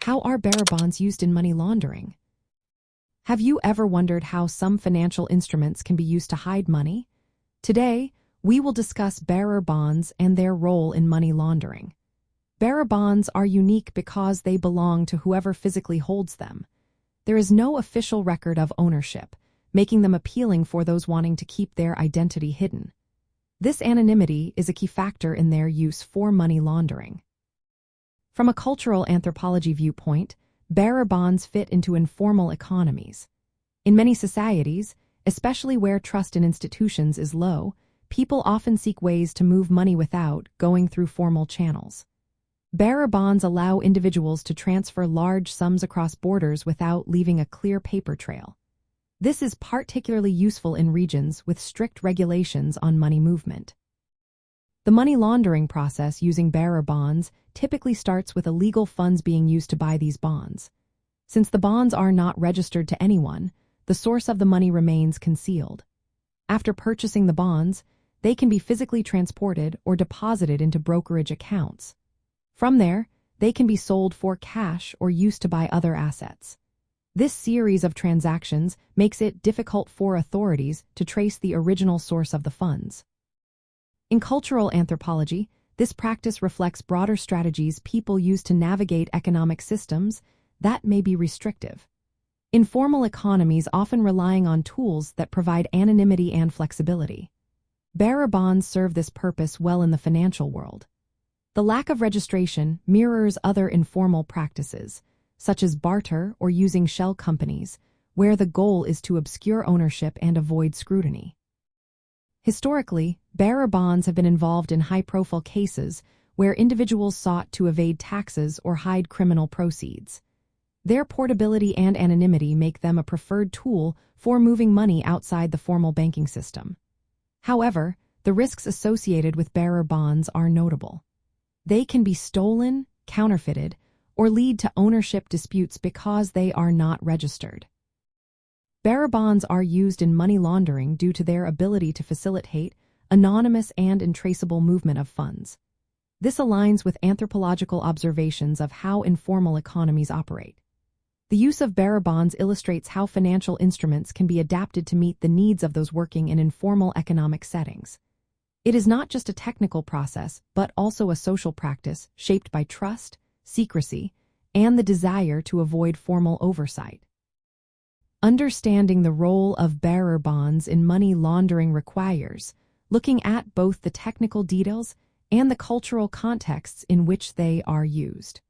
How are bearer bonds used in money laundering? Have you ever wondered how some financial instruments can be used to hide money? Today, we will discuss bearer bonds and their role in money laundering. Bearer bonds are unique because they belong to whoever physically holds them. There is no official record of ownership, making them appealing for those wanting to keep their identity hidden. This anonymity is a key factor in their use for money laundering. From a cultural anthropology viewpoint, bearer bonds fit into informal economies. In many societies, especially where trust in institutions is low, people often seek ways to move money without going through formal channels. Bearer bonds allow individuals to transfer large sums across borders without leaving a clear paper trail. This is particularly useful in regions with strict regulations on money movement. The money laundering process using bearer bonds typically starts with illegal funds being used to buy these bonds. Since the bonds are not registered to anyone, the source of the money remains concealed. After purchasing the bonds, they can be physically transported or deposited into brokerage accounts. From there, they can be sold for cash or used to buy other assets. This series of transactions makes it difficult for authorities to trace the original source of the funds. In cultural anthropology, this practice reflects broader strategies people use to navigate economic systems that may be restrictive. Informal economies often relying on tools that provide anonymity and flexibility. Bearer bonds serve this purpose well in the financial world. The lack of registration mirrors other informal practices, such as barter or using shell companies, where the goal is to obscure ownership and avoid scrutiny. Historically, bearer bonds have been involved in high-profile cases where individuals sought to evade taxes or hide criminal proceeds. Their portability and anonymity make them a preferred tool for moving money outside the formal banking system. However, the risks associated with bearer bonds are notable. They can be stolen, counterfeited, or lead to ownership disputes because they are not registered. Bearer bonds are used in money laundering due to their ability to facilitate anonymous and untraceable movement of funds. This aligns with anthropological observations of how informal economies operate. The use of bearer bonds illustrates how financial instruments can be adapted to meet the needs of those working in informal economic settings. It is not just a technical process, but also a social practice shaped by trust, secrecy, and the desire to avoid formal oversight. Understanding the role of bearer bonds in money laundering requires looking at both the technical details and the cultural contexts in which they are used.